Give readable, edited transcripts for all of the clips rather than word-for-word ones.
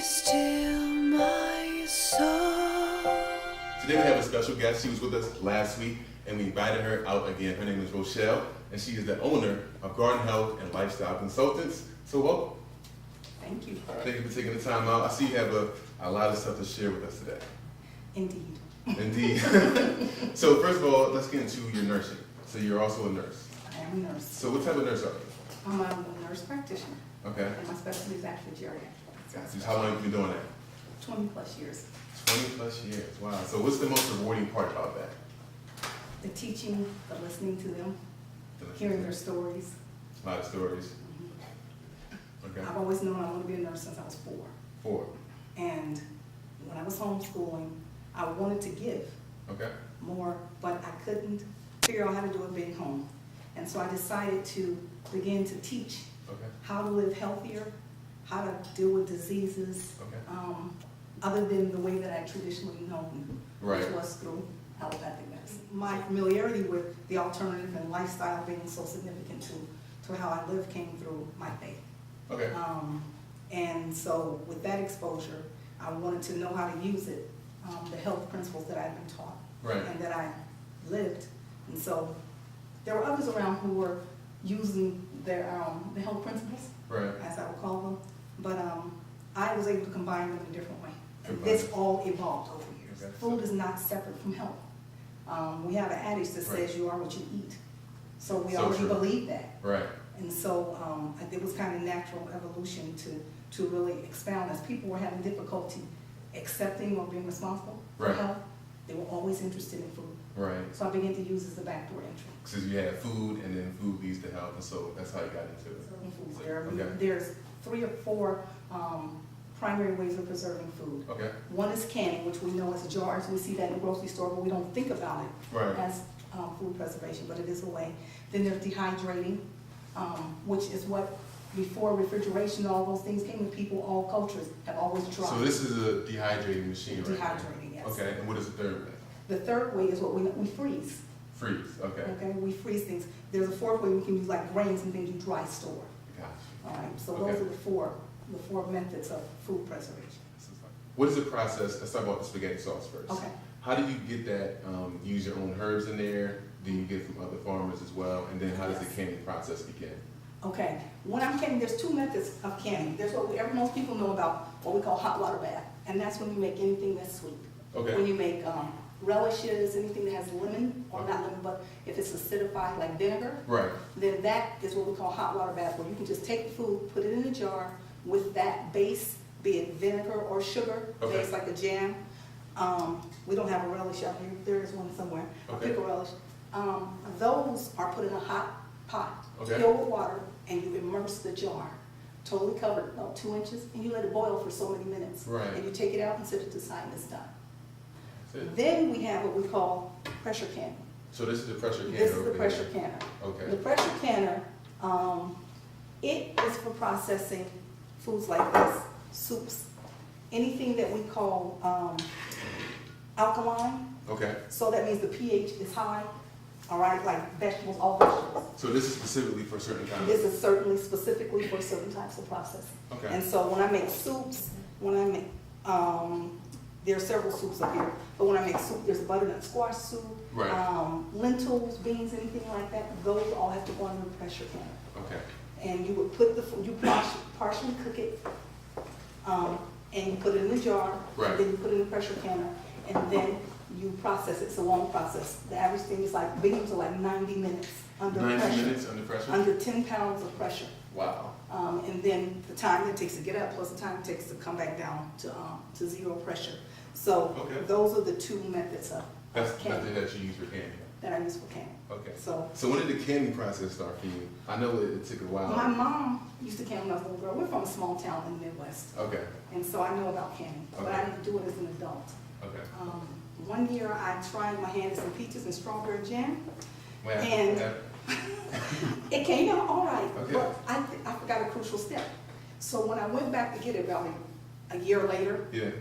still my soul. Today we have a special guest. She was with us last week, and we invited her out again. Her name is Rochelle, and she is the owner of Garden Health and Lifestyle Consultants. So welcome. Thank you. Thank you for taking the time out. I see you have a lot of stuff to share with us today. Indeed. Indeed. So first of all, let's get into your nursing. So you're also a nurse. I am a nurse. So what type of nurse are you? I'm a nurse practitioner, Okay. and my specialty is actually geriatrics. Gotcha. How long have you been doing that? 20 plus years. 20 plus years. Wow. So what's the most rewarding part about that? The teaching, the listening to them, hearing their stories. A lot of stories. Okay. I've always known I wanted to be a nurse since I was 4. 4. And when I was homeschooling, I wanted to give Okay. more, but I couldn't figure out how to do it being home. And so I decided to begin to teach Okay. how to live healthier, how to deal with diseases, Okay. other than the way that I traditionally known, Right. which was through allopathic medicine. My familiarity with the alternative and lifestyle being so significant to how I live came through my faith. Okay. And so with that exposure, I wanted to know how to use it, the health principles that I've been taught Right. and that I lived. And so there were others around who were using their the health principles, Right. as I would call them, but I was able to combine them in a different way. And Combine. this all evolved over years. Okay. Food is not separate from health. We have an adage that Right. says you are what you eat. So we So already true. believe that. Right. And so it was kind of natural evolution to really expound. As people were having difficulty accepting or being responsible for Right. health, they were always interested in food. Right. So I began to use it as a backdoor entry. Because you had food, and then food leads to health, and so that's how you got into it. Preserving food. Okay. There's 3 or 4 primary ways of preserving food. Okay. One is canning, which we know as jars. We see that in the grocery store, but we don't think about it Right. as food preservation, but it is a way. Then there's dehydrating, which is what before refrigeration, all those things came with people, all cultures have always tried. So this is a dehydrating machine, right? Dehydrating, yes. Okay. And what is the third way? The third way is what we freeze. Freeze. Okay. Okay, we freeze things. There's a fourth way we can use like grains and things you dry store. Gotcha. All right, so Okay. those are the four methods of food preservation. What is the process? Let's talk about the spaghetti sauce first. Okay. How do you get that? Use your own herbs in there? Do you get from other farmers as well? And then how does the Yes. canning process begin? Okay, when I'm canning, there's 2 methods of canning. There's what most people know about what we call hot water bath, and that's when you make anything that's sweet. Okay. When you make relishes, anything that has lemon, or not lemon, but if it's acidified like vinegar, Right. then that is what we call hot water bath, where you can just take the food, put it in a jar with that base, be it vinegar or sugar, Okay. base like a jam. We don't have a relish out here. There is one somewhere. A Okay. pickle relish. Those are put in a hot pot, Okay. filled with water, and you immerse the jar, totally covered, about 2 inches, and you let it boil for so many minutes. Right. And you take it out and set it to the side, and it's done. That's it. Then we have what we call pressure canning. So this is the pressure canner. This is over the here. pressure canner. The Okay. pressure canner, it is for processing foods like this, soups, anything that we call alkaline. Okay. So that means the pH is high, all right, like vegetables, all vegetables. So this is specifically for certain kinds. This is certainly specifically for certain types of processing. Okay. And so when I make soups, when I make, there are several soups up here, but when I make soup, there's a butternut squash soup, Right. lentils, beans, anything like that, those all have to go under the pressure canner. Okay. And you would put the food, you partially cook it, and you put it in a jar, Right. and then you put it in the pressure canner, and then you process it. It's a long process. The average thing is like, beans are like 90 minutes under 90 pressure. minutes under pressure? Under 10 pounds of pressure. Wow. And then the time it takes to get up, plus the time it takes to come back down to 0 pressure. So Okay. those are the 2 methods of That's the canning method that you use for canning. that I use for canning. Okay. So So when did the canning process start for you? I know it took a while. my mom used to can when I was a little girl. We're from a small town in the Midwest, Okay. and so I know about canning, but I Okay. didn't do it as an adult. Okay. One year I tried my hand at some peaches and strawberry jam. Well, And- It came out all right, Okay. but I forgot a crucial step. So when I went back to get it about a year later, yeah.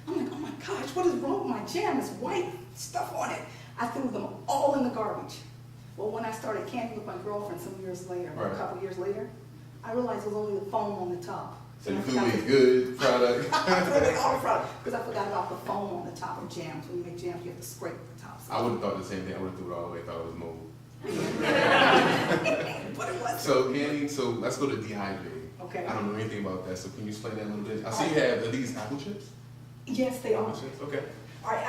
I'm like, oh my gosh, what is wrong with my jam? It's white stuff on it. I threw them all in the garbage. Well, when I started canning with my girlfriend some years later, Right. a couple years later, I realized it was only the foam on the top. So your food is good product. Because I forgot about the foam on the top of jams. When you make jams, you have to scrape the top. I would have thought the same thing. I would have threw it all away. Thought it was mold. But it wasn't. So Candy, so let's go to dehydrating. Okay. I don't know anything about that. So can you explain that a little bit? I see you have these apple chips. Yes, they are. Apple chips. Okay. All right,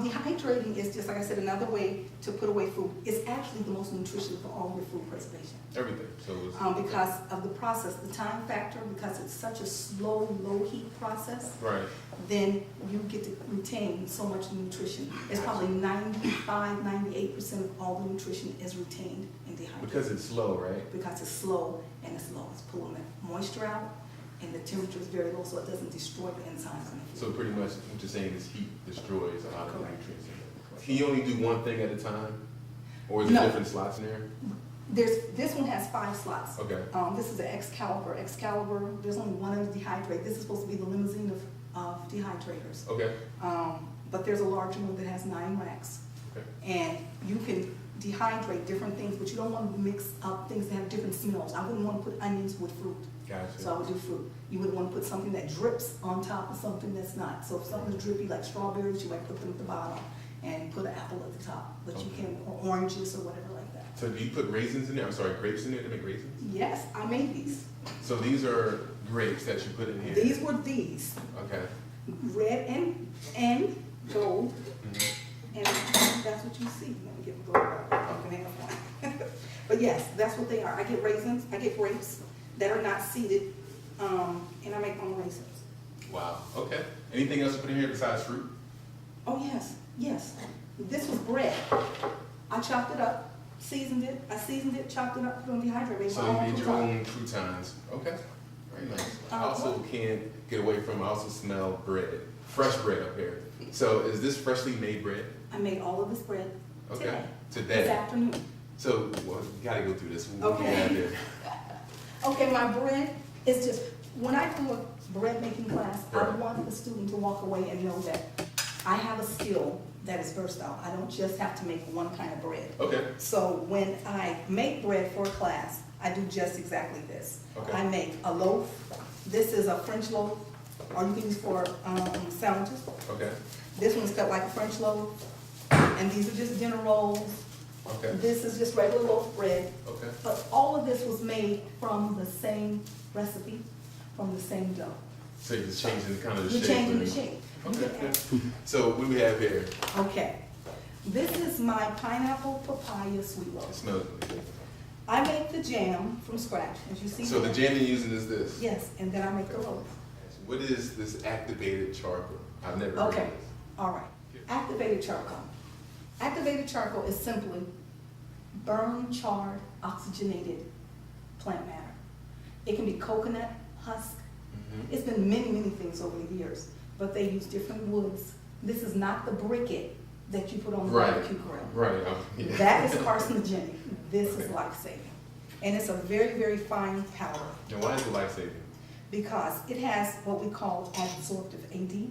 dehydrating is just, like I said, another way to put away food. It's actually the most nutritious for all your food preservation. Everything. So it's, Because of the process, the time factor, because it's such a slow, low heat process, right. then you get to retain so much nutrition. It's probably 98% of all the nutrition is retained in dehydrating. Because it's slow, right? Because it's slow and it's low. It's pulling the moisture out and the temperature is very low so it doesn't destroy the enzymes in the food. So pretty much what you're saying is heat destroys a lot of the Correct. nutrients. Can you only do one thing at a time? Or is No. there different slots in there? This one has 5 slots. Okay. This is an Excalibur. Excalibur, there's only one of the dehydrate. This is supposed to be the limousine of dehydrators. Okay. But there's a larger one that has 9 racks. Okay. And you can dehydrate different things, but you don't want to mix up things that have different smells. I wouldn't want to put onions with fruit. Gotcha. So I would do fruit. You would want to put something that drips on top of something that's not. So if something's drippy like strawberries, you might put them at the bottom and put an apple at the top. But you can, or oranges or whatever like that. So do you put raisins in there? I'm sorry, grapes in there to make raisins? Yes, I made these. So these are grapes that you put in here? These were these, Okay. red and gold. Mhm. And that's what you see. Let me get the gold out. I can have one. But yes, that's what they are. I get raisins, I get grapes that are not seeded, and I make my own raisins. Wow, okay. Anything else you put in here besides fruit? Oh, yes, yes. This was bread. I chopped it up, seasoned it, chopped it up, put it on dehydrator, made So my you own made your croutons. own croutons. Okay, very nice. I Uh-huh. also can't get away from, I also smell bread, fresh bread up here. So is this freshly made bread? I made all of this bread Okay, today, today. this afternoon. So, well, you gotta go through this. What do you Okay. have there? Okay, my bread is just, when I do a bread making class, I Right. want the student to walk away and know that I have a skill that is versatile. I don't just have to make one kind of bread. Okay, So when I make bread for a class, I do just exactly this. Okay. I make a loaf. This is a French loaf, or you can use for sandwiches. okay, This one's cut like a French loaf, and these are just dinner rolls. okay, This is just regular loaf bread. okay. But all of this was made from the same recipe, from the same dough. So you're just changing the kind of the You're shape. changing the and- shape. You Okay, can good. So what do we have here? Okay, this is my pineapple papaya sweet It roll. smells really good. I make the jam from scratch, as you see. So the here. jam you're using is this? Yes, and then I make the loaf. What is this activated charcoal? I've never heard of Okay, this. all right. Activated charcoal. Activated charcoal is simply burned, charred, oxygenated plant matter. It can be coconut husk. Mhm. It's been many, many things over the years, but they use different woods. This is not the briquette that you put on the Right. barbecue grill. Right, yeah. That is carcinogenic. This is Okay. life-saving. And it's a very, very fine powder And why is it life saving? because it has what we call adsorptive, AD.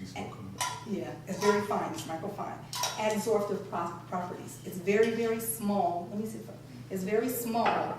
You smoke them. Yeah, it's very fine, it's microfine. Adsorptive properties. It's very, very small. Let me see if it's very small,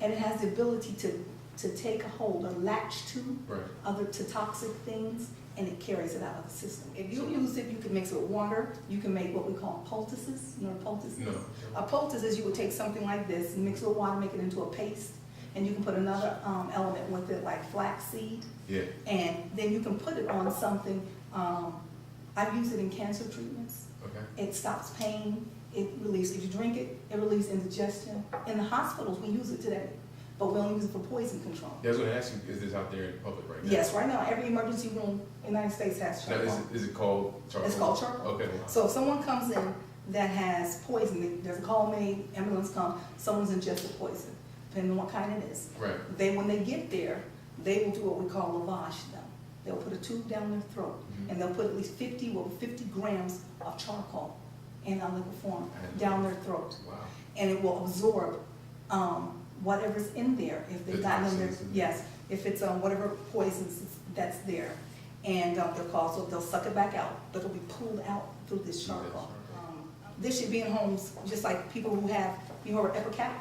and it has the ability to take a hold or latch to Right. to toxic things, and it carries it out of the system. If you use it, you can mix it with water. You can make what we call poultices. You know what a poultice is? No. A poultice is you would take something like this, mix it with water, make it into a paste, and you can put another element with it, like flaxseed. Yeah. And then you can put it on something, I use it in cancer treatments. Okay. It stops pain, it relieves, if you drink it, it relieves indigestion. In the hospitals, we use it today, but we only use it for poison control. Yeah, I was gonna ask you, is this out there in public right now? Yes, right now, every emergency room in the United States has Now, charcoal. is it called charcoal? It's called charcoal. Okay. So if someone comes in that has poison, there's a call made, ambulance comes, someone's ingested poison, depending on what kind it is. Right. When they get there, they will do what we call lavage them. They'll put a tube down their throat, Mhm. and they'll put at least 50 grams of charcoal in a liquid form down their throat. Wow. And it will absorb whatever's in there. If they've The gotten in there, toxins. yes, if it's whatever poisons that's there. And so they'll suck it back out, but it'll be pulled out through this charcoal. This should be in homes, just like people who have, you heard of EpiCap?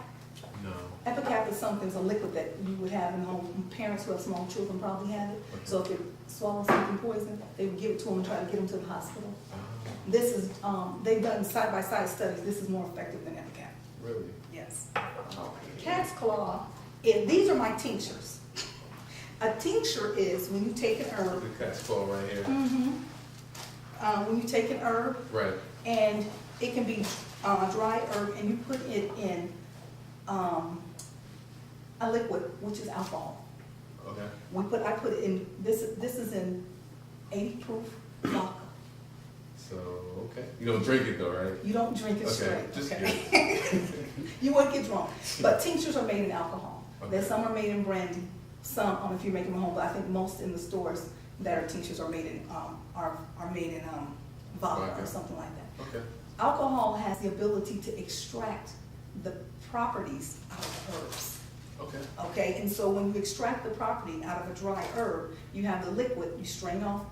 No. Epicap is something, it's a liquid that you would have in home. Parents who have small children probably have it. Okay. So if they swallow something poison, they would give it to them and try to get them to the hospital. Ah, This is, they've done side-by-side studies. This is more effective than Epicap. really? Yes. Cat's claw, these are my tinctures. A tincture is when you take an herb. The cat's claw right here. When you take an herb, Right. and it can be dry herb, and you put it in a liquid, which is alcohol. Okay. I put it in, this is in 80 proof vodka. So, okay. You don't drink it though, right? You don't drink it Okay, straight, just okay? You wouldn't get drunk, but tinctures are made in alcohol. There's Okay. some are made in brandy, some, if you make them at home, but I think most in the stores that are tinctures are made in, are made in vodka Vodka. or something like that. Okay. Alcohol has the ability to extract the properties out of herbs. Okay. Okay, and so when you extract the property out of a dry herb, you have the liquid, you strain off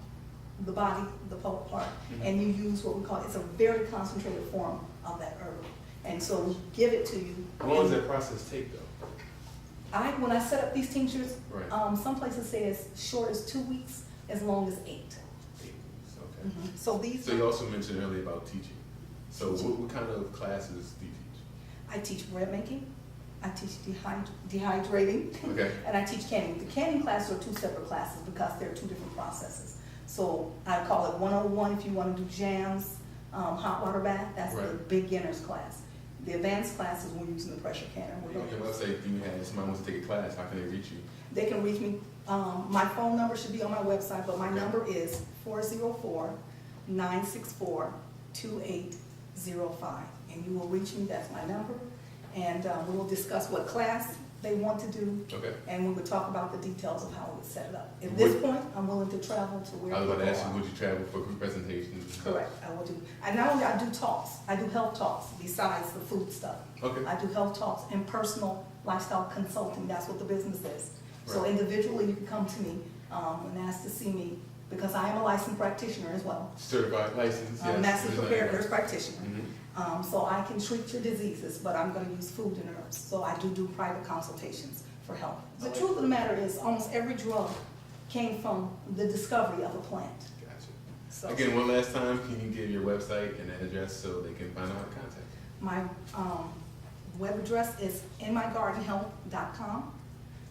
the body, the pulp part, and you use what we call, it's a very concentrated form of that herb. And so we give it to you. How long does that process take though? When I set up these tinctures, Right. some places say as short as 2 weeks, as long as 8. 8 weeks, okay. So these, So you also mentioned earlier about teaching. So what kind of classes do you teach? I teach bread making, I teach dehydrating, Okay. and I teach canning. The canning classes are 2 separate classes because they're 2 different processes. So I call it 101 if you want to do jams, hot water bath, that's the Right. beginner's class. The advanced class is when you're using the pressure canner. Okay, let's say if you had somebody wants to take a class, how can they reach you? They can reach me, my phone number should be on my website, but my Okay. number is 404-964-2805. And you will reach me, that's my number, and we will discuss what class they want to do, Okay. and we would talk about the details of how we would set it up. At this point, I'm willing to travel to where I was people about to ask you, are. would you travel for group presentations and stuff? Correct, I will do. And not only I do talks, I do health talks besides the food stuff. Okay. I do health talks and personal lifestyle consulting, that's what the business is. So Right. individually, you can come to me and ask to see me, because I am a licensed practitioner as well. Certified license, I'm a yes. master There's prepared nothing nurse practitioner. Mhm. So I can treat your diseases, but I'm gonna use food and herbs. So I do private consultations for help. The truth of the matter is, almost every drug came from the discovery of a plant. Gotcha. So Again, one last time, can you give your website and address so they can find out how to contact you? my web address is inmygardenhealth.com.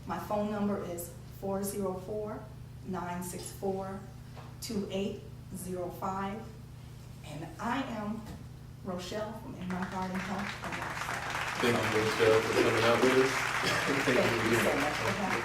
My phone number is 404-964-2805. And I am Rochelle from In My Garden Health and Lifestyle. Thank you, Rochelle, for coming out with us. Thank you for Thank you being so here. much for having me.